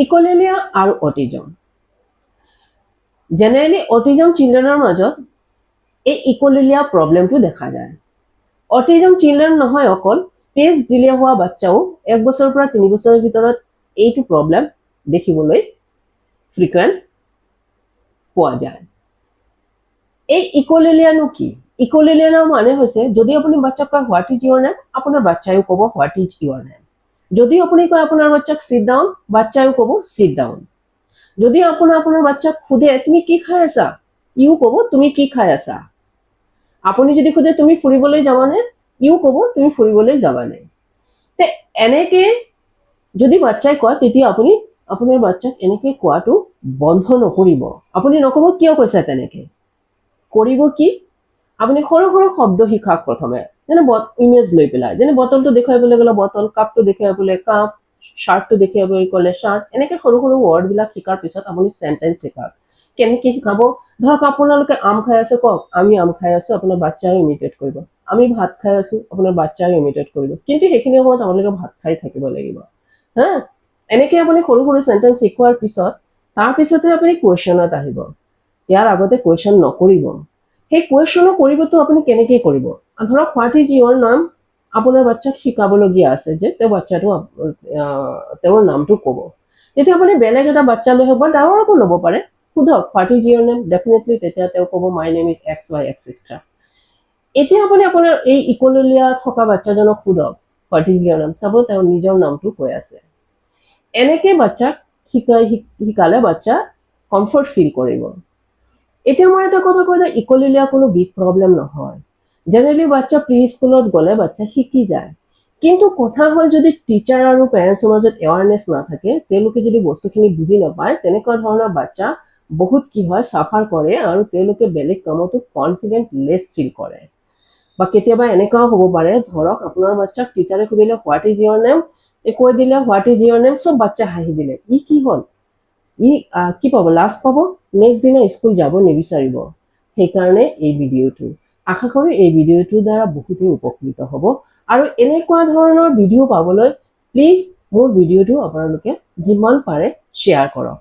ইকলেলিয়া আৰু autism generally autism চিলড্ৰেনৰ মাজত এই ইকলেলিয়া প্ৰব্লেমটো দেখা যায় অটিজম চিলড্ৰেন নহয় অকল স্পেচ ডিলে হোৱা বাচ্চাও 1 বছৰৰ পৰা 3 বছৰৰ ভিতৰত এইটো প্ৰব্লেম দেখিবলৈ ফ্ৰিকুৱেন্ট পোৱা যায় এই ইকলেলিয়ানো কি ইকলেলিয়া মানে হৈছে যদি আপুনি বাচ্চাক কয় হোৱাট ইজ ইউৰ নেম আপোনাৰ বাচ্চায়ো ক'ব হোৱাট ইজ ইউৰ নেম যদি আপুনি কয় আপোনাৰ বাচ্চাক সিট ডাউন বাচ্চায়ো ক'ব সিট ডাউন যদি আপোনাৰ বাচ্চাক খুদে তুমি কি খাই আছা ইউ ক'ব তুমি কি খাই আছা আপুনি যদি খুদে তুমি ফুৰিবলৈ যাবানে ইউ ক'ব তুমি ফুৰিবলৈ যাবানে তে এনেকে যদি বাচ্চাই কয় তেতিয়া আপুনি আপোনাৰ বাচ্চাক এনেকে কোৱাটো বন্ধ নকৰিব আপুনি নকব কিয় কৈছা তেনেকে কৰিব কি আপুনি সৰু সৰু শব্দ শিকাক প্ৰথমে যেনে ইমেজ লৈ পেলাই যেনে বটলটো দেখাবলৈ গ'লে বটল কাপটো দেখাবলৈ কাপ শাৰ্টটো দেখাবলৈ গ'লে শাৰ্ট এনেকে সৰু সৰু ওয়াৰ্ড বিলাক শিকাৰ পিছত আপুনি সেন্টেন্স শিকাক কেনেকে শিকাব ধৰক আপোনালোকে আম খাই আছে কক আমি আম খাই আছো আপোনাৰ বাচ্চাও ইমিটেট কৰিব আমি ভাত খাই আছো আপোনাৰ বাচ্চাও ইমিটেট কৰিব কিন্তু হেখিনি সময়ত আপোনালোকে ভাত খাই থাকিব লাগিব হা এনেকে আপুনি সৰু সৰু সেন্টেন্স শিকোৱাৰ পিছত তাৰ পিছতে আপুনি কোৱেশ্চনত আহিব ইয়াৰ আগতে কোৱেশ্চন নকৰিব সেই কোৱেশ্চনো কৰিবতো আপুনি কেনেকে কৰিব ধৰক হোৱাট ইজ ইউৰ নাম আপোনাৰ বাচ্চাক শিকাবলগীয়া আছে যে তেওঁ বাচ্চাটো তেওঁৰ নামটো ক'ব তেতিয়া আপুনি বেলেগ এটা বাচ্চা লৈ হ'ব ডাঙৰকো ল'ব পাৰে খুদক what is your name definitely তেতিয়া তেওঁ ক'ব my name is X Y etcetera এতিয়া আপুনি আপোনাৰ এই ইকলেলিয়া থকা বাচ্চাজনক খুদক হোৱাট ইজ ইউৰ নেম চাব তেওঁ নিজৰ নামটো কৈ আছে এনেকে বাচ্চাক শিকালে বাচ্চা কমফৰ্ট ফিল কৰিব এতিয়া মই এটা কথা কৈ দিওঁ ইকলেলিয়া কোনো বিগ প্ৰব্লেম নহয় জেনেৰেলি বাচ্চা প্ৰি স্কুলত গ'লে বাচ্চা শিকি যায় কিন্তু কথা হ'ল যদি টিচাৰ আৰু পেৰেন্টছৰ মাজত এৱাৰনেছ নাথাকে তেওঁলোকে যদি বস্তুখিনি বুজি নাপায় তেনেকুৱা ধৰণৰ বাচ্চা বহুত কি হয় সাফাৰ কৰে আৰু তেওঁলোকে বেলেগ কামতো কনফিডেন্ট লেছ ফিল কৰে বা কেতিয়াবা এনেকাও হ'ব পাৰে ধৰক আপোনাৰ বাচ্চাক টিচাৰে সুধিলে হোৱাট ইজ ইউৰ নেম কৈ দিলে হোৱাট ইজ ইউৰ নেম সব বাচ্চা হাঁহি দিলে ই কি হ'ল ই কি পাব লাজ পাব নেক্সট দিনা স্কুল যাব নিবিচাৰিব সেইকাৰণে এই ভিডিঅ'টো আশা কৰো এই ভিডিঅ'টোৰ দ্বাৰা বহুতে উপকৃত হ'ব আৰু এনেকুৱা ধৰণৰ ভিডিঅ' পাবলৈ প্লিজ মোৰ ভিডিঅ'টো আপোনালোকে যিমান পাৰে শ্বেয়াৰ কৰক